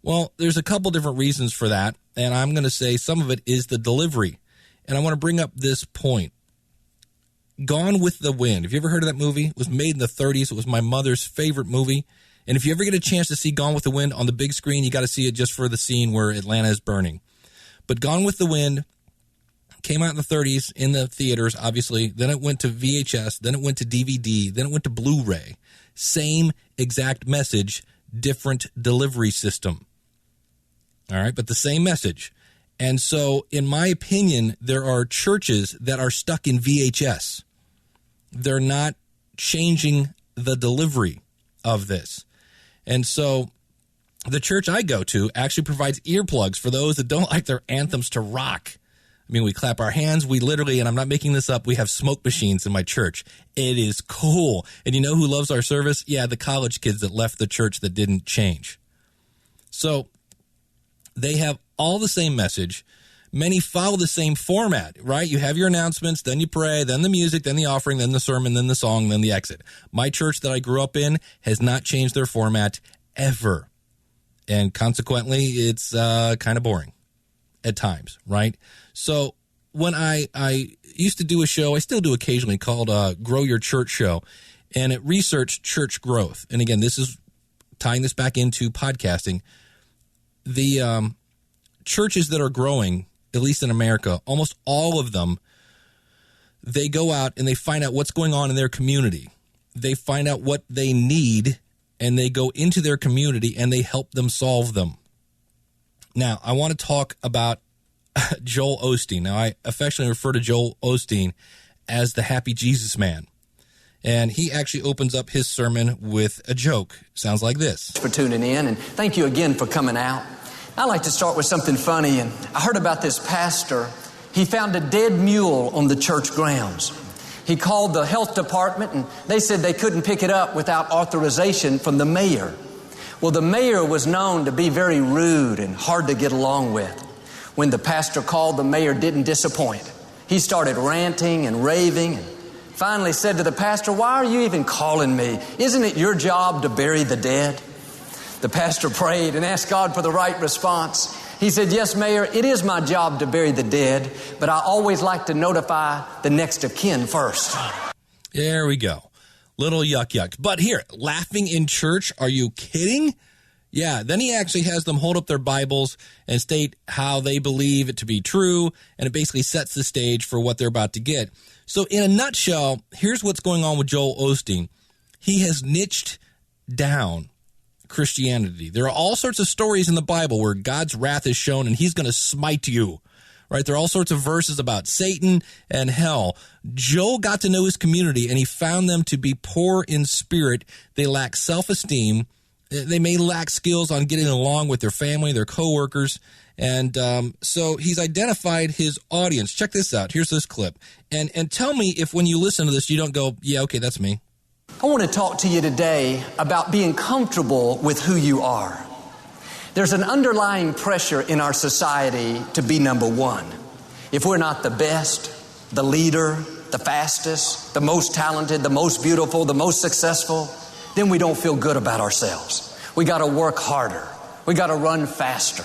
Well, there's a couple different reasons for that, and I'm going to say some of it is the delivery. And I want to bring up this point. Gone with the Wind. Have you ever heard of that movie? It was made in the 30s. It was my mother's favorite movie. And if you ever get a chance to see Gone with the Wind on the big screen, you got to see it just for the scene where Atlanta is burning. But Gone with the Wind came out in the 30s in the theaters, obviously. Then it went to VHS. Then it went to DVD. Then it went to Blu-ray. Same exact message, different delivery system. All right, but the same message. And so, in my opinion, there are churches that are stuck in VHS. They're not changing the delivery of this. And so, the church I go to actually provides earplugs for those that don't like their anthems to rock. I mean, we clap our hands. We literally, and I'm not making this up, we have smoke machines in my church. It is cool. And you know who loves our service? Yeah, the college kids that left the church that didn't change. So they have all the same message. Many follow the same format, right? You have your announcements, then you pray, then the music, then the offering, then the sermon, then the song, then the exit. My church that I grew up in has not changed their format ever. And consequently, it's kind of boring at times, right? So when I used to do a show, I still do occasionally, called Grow Your Church Show, and it researched church growth. And again, this is tying this back into podcasting. The churches that are growing, at least in America, almost all of them, they go out and they find out what's going on in their community. They find out what they need, and they go into their community and they help them solve them. Now, I want to talk about Joel Osteen. Now, I affectionately refer to Joel Osteen as the Happy Jesus Man. And he actually opens up his sermon with a joke. Sounds like this. For tuning in, and thank you again for coming out. I like to start with something funny, and I heard about this pastor. He found a dead mule on the church grounds. He called the health department, and they said they couldn't pick it up without authorization from the mayor. Well, the mayor was known to be very rude and hard to get along with. When the pastor called, the mayor didn't disappoint. He started ranting and raving and finally said to the pastor, "Why are you even calling me? Isn't it your job to bury the dead?" The pastor prayed and asked God for the right response. He said, "Yes, Mayor, it is my job to bury the dead, but I always like to notify the next of kin first." There we go. Little yuck. But here, laughing in church, are you kidding? Yeah, then he actually has them hold up their Bibles and state how they believe it to be true, and it basically sets the stage for what they're about to get. So in a nutshell, here's what's going on with Joel Osteen. He has niched down Christianity. There are all sorts of stories in the Bible where God's wrath is shown and he's going to smite you, right? There are all sorts of verses about Satan and hell. Joel got to know his community, and he found them to be poor in spirit. They lack self-esteem. They may lack skills on getting along with their family, their coworkers. And so he's identified his audience. Check this out. Here's this clip. And tell me if when you listen to this, you don't go, yeah, okay, that's me. I want to talk to you today about being comfortable with who you are. There's an underlying pressure in our society to be number one. If we're not the best, the leader, the fastest, the most talented, the most beautiful, the most successful, then we don't feel good about ourselves. We got to work harder. We got to run faster.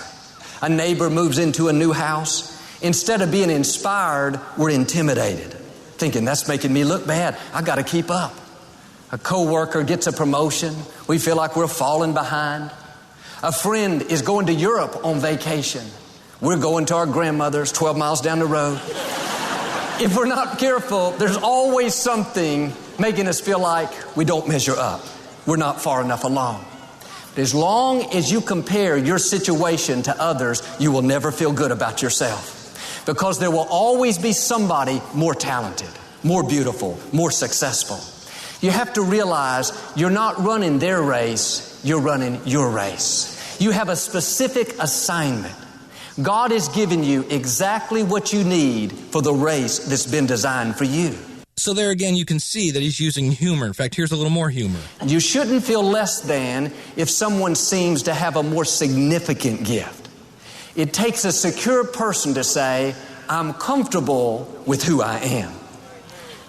A neighbor moves into a new house. Instead of being inspired, we're intimidated, thinking that's making me look bad. I got to keep up. A coworker gets a promotion. We feel like we're falling behind. A friend is going to Europe on vacation. We're going to our grandmother's 12 miles down the road. If we're not careful, there's always something making us feel like we don't measure up. We're not far enough along. But as long as you compare your situation to others, you will never feel good about yourself. Because there will always be somebody more talented, more beautiful, more successful. You have to realize you're not running their race, you're running your race. You have a specific assignment. God has given you exactly what you need for the race that's been designed for you. So there again, you can see that he's using humor. In fact, here's a little more humor. You shouldn't feel less than if someone seems to have a more significant gift. It takes a secure person to say, I'm comfortable with who I am.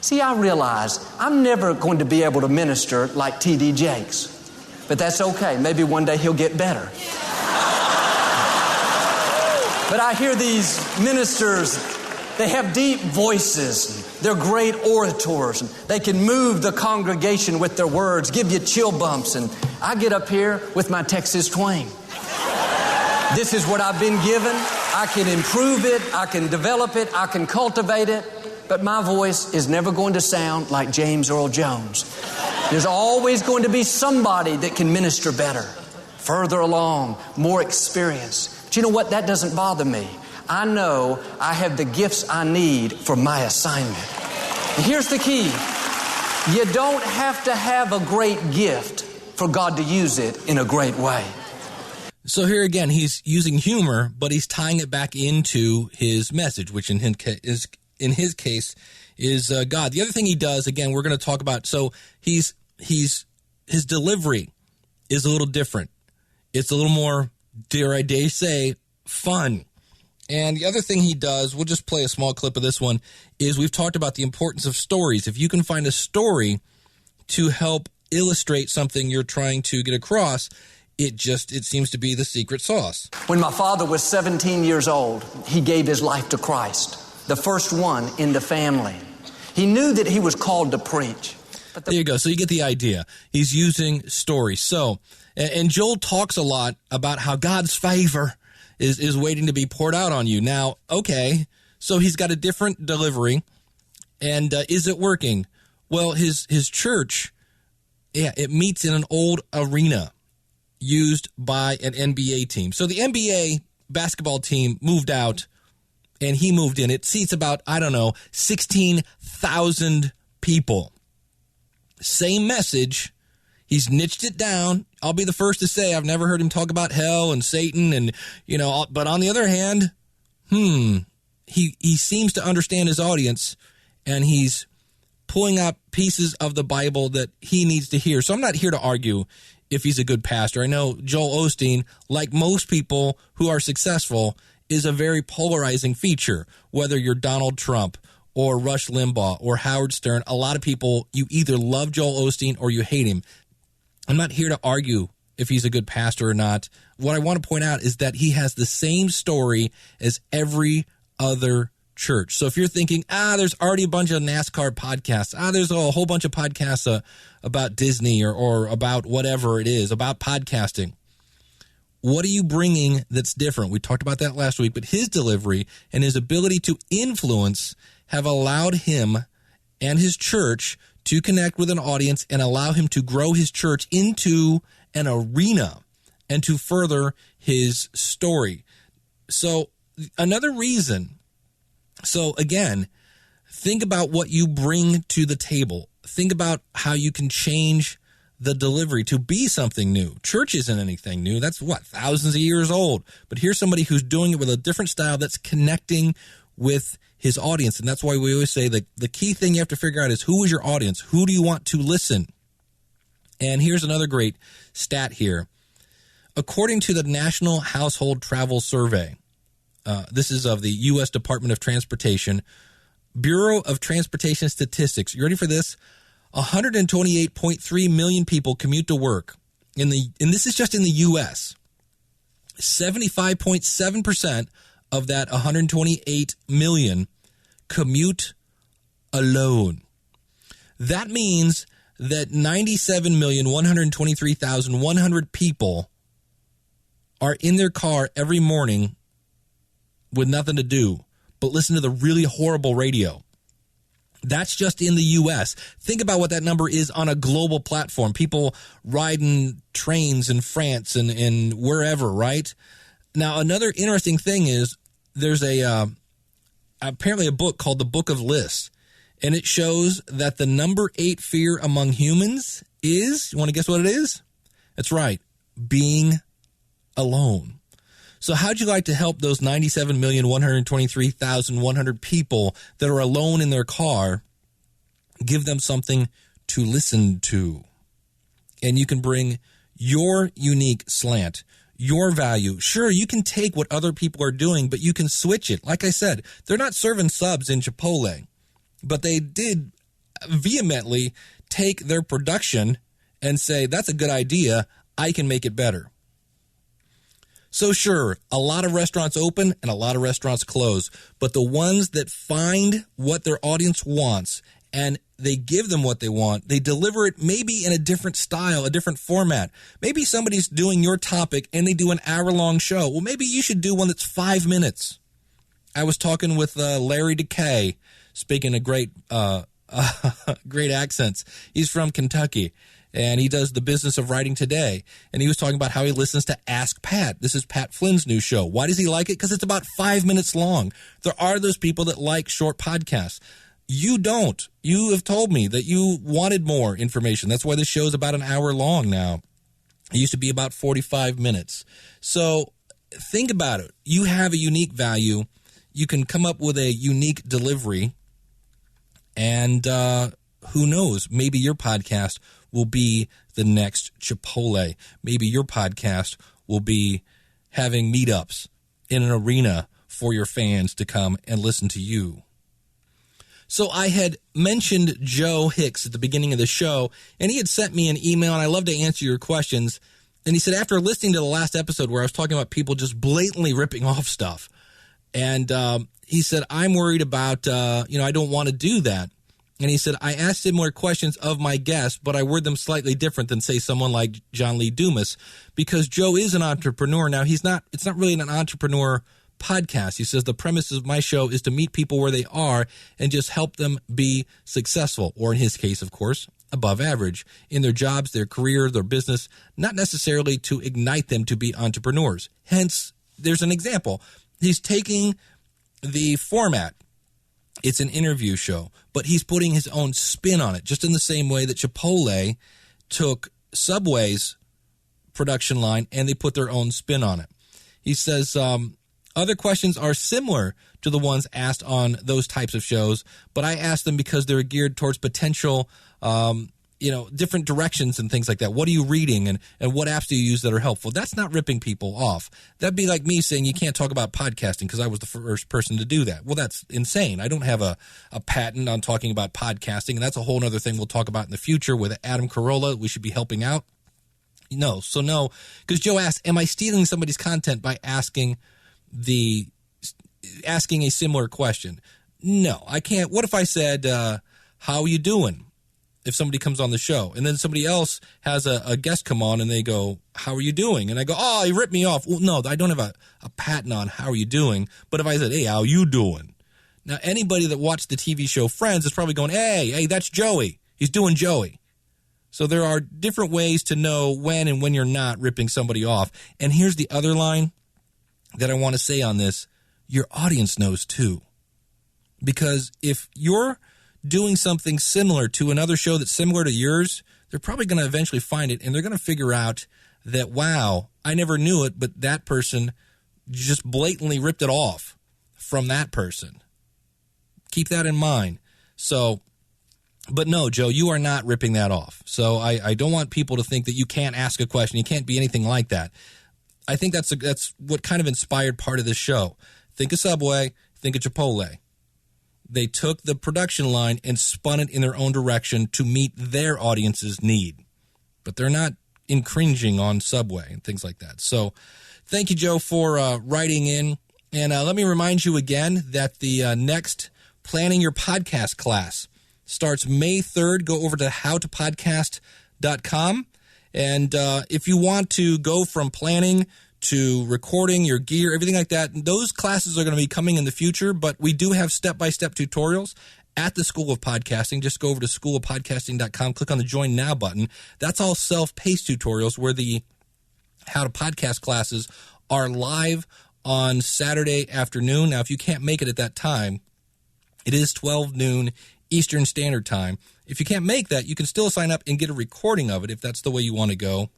See, I realize I'm never going to be able to minister like T.D. Jakes. But that's okay. Maybe one day he'll get better. But I hear these ministers, they have deep voices. They're great orators. They can move the congregation with their words, give you chill bumps. And I get up here with my Texas twang. This is what I've been given. I can improve it. I can develop it. I can cultivate it. But my voice is never going to sound like James Earl Jones. There's always going to be somebody that can minister better, further along, more experience. But you know what? That doesn't bother me. I know I have the gifts I need for my assignment. And here's the key. You don't have to have a great gift for God to use it in a great way. So here again, he's using humor, but he's tying it back into his message, which in his case is God. The other thing he does, again, we're going to talk about. So his delivery is a little different. It's a little more, dare I say, fun. And the other thing he does, we'll just play a small clip of this one, is we've talked about the importance of stories. If you can find a story to help illustrate something you're trying to get across, it seems to be the secret sauce. When my father was 17 years old, he gave his life to Christ, the first one in the family. He knew that he was called to preach. There you go. So you get the idea. He's using stories. So, and Joel talks a lot about how God's favor is waiting to be poured out on you. Now, okay, so he's got a different delivery, and is it working? Well, his church, it meets in an old arena used by an NBA team. So the NBA basketball team moved out, and he moved in. It seats about, 16,000 people. Same message. He's niched it down. I'll be the first to say I've never heard him talk about hell and Satan and, but on the other hand, he seems to understand his audience, and he's pulling out pieces of the Bible that he needs to hear. So I'm not here to argue if he's a good pastor. I know Joel Osteen, like most people who are successful, is a very polarizing feature, whether you're Donald Trump or Rush Limbaugh or Howard Stern. A lot of people, you either love Joel Osteen or you hate him. I'm not here to argue if he's a good pastor or not. What I want to point out is that he has the same story as every other church. So if you're thinking, there's already a bunch of NASCAR podcasts, there's a whole bunch of podcasts about Disney or about whatever it is, about podcasting. What are you bringing that's different? We talked about that last week, but his delivery and his ability to influence have allowed him and his church to connect with an audience and allow him to grow his church into an arena and to further his story. So another reason So again, think about what you bring to the table. Think about how you can change the delivery to be something new. Church isn't anything new. That's thousands of years old. But here's somebody who's doing it with a different style that's connecting with his audience. And that's why we always say that the key thing you have to figure out is, who is your audience? Who do you want to listen? And here's another great stat here. According to the National Household Travel Survey, this is of the U.S. Department of Transportation, Bureau of Transportation Statistics. You ready for this? 128.3 million people commute to work. And this is just in the U.S. 75.7% of that 128 million commute alone. That means that 97,123,100 people are in their car every morning with nothing to do but listen to the really horrible radio. That's just in the U.S. Think about what that number is on a global platform. People riding trains in France and wherever, right? Now, another interesting thing is there's apparently a book called The Book of Lists, and it shows that the number 8 fear among humans is, you want to guess what it is? That's right, being alone. So how'd you like to help those 97,123,100 people that are alone in their car? Give them something to listen to. And you can bring your unique slant, your value. Sure, you can take what other people are doing, but you can switch it. Like I said, they're not serving subs in Chipotle, but they did vehemently take their production and say, that's a good idea, I can make it better. So sure, a lot of restaurants open and a lot of restaurants close, but the ones that find what their audience wants and they give them what they want, they deliver it maybe in a different style, a different format. Maybe somebody's doing your topic and they do an hour-long show. Well, maybe you should do one that's 5 minutes. I was talking with Larry DeKay, speaking of great accents. He's from Kentucky. And he does the business of writing today. And he was talking about how he listens to Ask Pat. This is Pat Flynn's new show. Why does he like it? Because it's about 5 minutes long. There are those people that like short podcasts. You don't. You have told me that you wanted more information. That's why this show is about an hour long now. It used to be about 45 minutes. So think about it. You have a unique value. You can come up with a unique delivery. And who knows? Maybe your podcast will be the next Chipotle. Maybe your podcast will be having meetups in an arena for your fans to come and listen to you. So I had mentioned Joe Hicks at the beginning of the show, and he had sent me an email, and I love to answer your questions. And he said, after listening to the last episode where I was talking about people just blatantly ripping off stuff, and he said, I'm worried about, I don't want to do that. And he said, I asked similar questions of my guests, but I word them slightly different than, say, someone like John Lee Dumas, because Joe is an entrepreneur. Now, it's not really an entrepreneur podcast. He says, the premise of my show is to meet people where they are and just help them be successful, or in his case, of course, above average in their jobs, their career, their business, not necessarily to ignite them to be entrepreneurs. Hence, there's an example. He's taking the format. It's an interview show, but he's putting his own spin on it, just in the same way that Chipotle took Subway's production line and they put their own spin on it. He says other questions are similar to the ones asked on those types of shows, but I asked them because they're geared towards potential different directions and things like that. What are you reading and what apps do you use that are helpful? That's not ripping people off. That'd be like me saying you can't talk about podcasting because I was the first person to do that. Well, that's insane. I don't have a patent on talking about podcasting, and that's a whole other thing we'll talk about in the future with Adam Carolla. We should be helping out. No, because Joe asked, am I stealing somebody's content by asking a similar question? No, I can't. What if I said, how are you doing? If somebody comes on the show, and then somebody else has a guest come on and they go, how are you doing? And I go, oh, he ripped me off. Well, no, I don't have a patent on how are you doing. But if I said, hey, how you doing? Now, anybody that watched the TV show Friends is probably going, hey, that's Joey. He's doing Joey. So there are different ways to know when and when you're not ripping somebody off. And here's the other line that I want to say on this. Your audience knows too. Because if you're doing something similar to another show that's similar to yours, they're probably going to eventually find it, and they're going to figure out that, wow, I never knew it, but that person just blatantly ripped it off from that person. Keep that in mind. So, but no, Joe, you are not ripping that off. So I don't want people to think that you can't ask a question. You can't be anything like that. I think that's what kind of inspired part of this show. Think of Subway, think of Chipotle. They took the production line and spun it in their own direction to meet their audience's need. But they're not infringing on Subway and things like that. So thank you, Joe, for writing in. And let me remind you again that the next Planning Your Podcast class starts May 3rd. Go over to howtopodcast.com. And if you want to go from planning to recording your gear, everything like that, those classes are going to be coming in the future, but we do have step-by-step tutorials at the School of Podcasting. Just go over to schoolofpodcasting.com, click on the Join Now button. That's all self-paced tutorials where the How to Podcast classes are live on Saturday afternoon. Now, if you can't make it at that time, it is 12 noon Eastern Standard Time. If you can't make that, you can still sign up and get a recording of it if that's the way you want to go.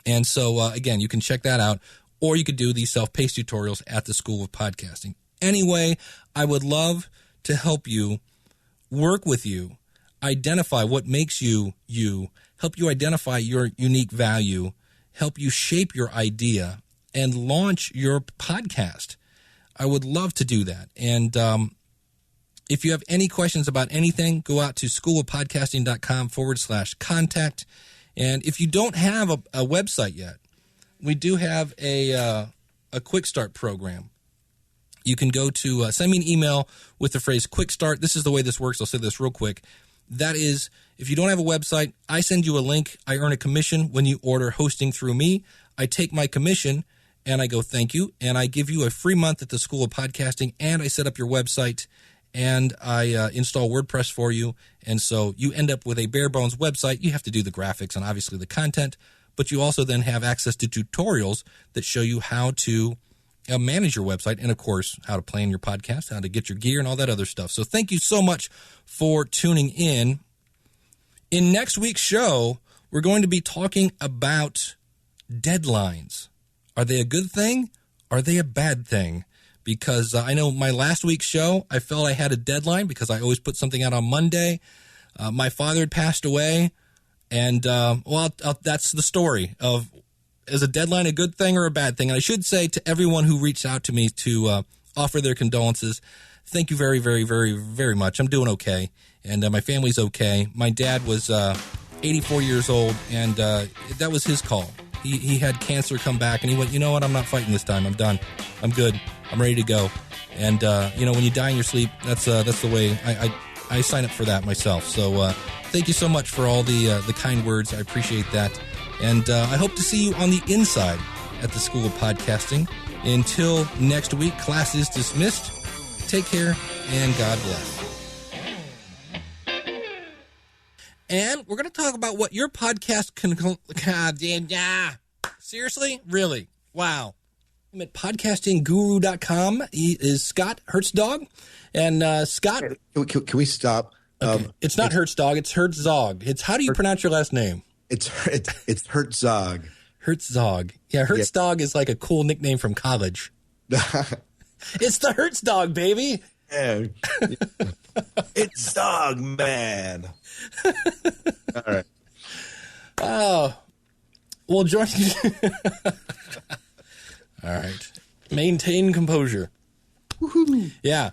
And so, again, you can check that out, or you could do these self-paced tutorials at the School of Podcasting. Anyway, I would love to help you, work with you, identify what makes you you, help you identify your unique value, help you shape your idea, and launch your podcast. I would love to do that. And if you have any questions about anything, go out to schoolofpodcasting.com/contact. And if you don't have a website yet, we do have a Quick Start program. You can go to send me an email with the phrase Quick Start. This is the way this works. I'll say this real quick. That is, if you don't have a website, I send you a link. I earn a commission when you order hosting through me. I take my commission and I go, thank you. And I give you a free month at the School of Podcasting, and I set up your website, and I install WordPress for you. And so you end up with a bare bones website. You have to do the graphics and obviously the content, but you also then have access to tutorials that show you how to manage your website, and of course, how to plan your podcast, how to get your gear, and all that other stuff. So thank you so much for tuning in. In next week's show, we're going to be talking about deadlines. Are they a good thing? Are they a bad thing? Because I know my last week's show, I felt I had a deadline because I always put something out on Monday. My father had passed away, and that's the story of, is a deadline a good thing or a bad thing? And I should say to everyone who reached out to me to offer their condolences, thank you very, very, very, very much. I'm doing okay, and my family's okay. My dad was 84 years old, and that was his call. He had cancer come back, and he went, you know what, I'm not fighting this time. I'm done. I'm good. I'm ready to go. And, when you die in your sleep, that's the way I sign up for that myself. So thank you so much for all the kind words. I appreciate that. And I hope to see you on the inside at the School of Podcasting. Until next week, class is dismissed. Take care, and God bless. And we're going to talk about what your podcast can... Seriously? Really? Wow. I'm at podcastingguru.com. He is Scott Herzog. And Scott... Can we stop? Okay. It's not Herzog, it's Herzog. How do you pronounce your last name? It's Herzog. Herzog. Yeah, Herzog is like a cool nickname from college. It's the Herzog, baby. Yeah. It's Dog Man. All right. Oh. Well, join. All right. Maintain composure. Woohoo. Yeah.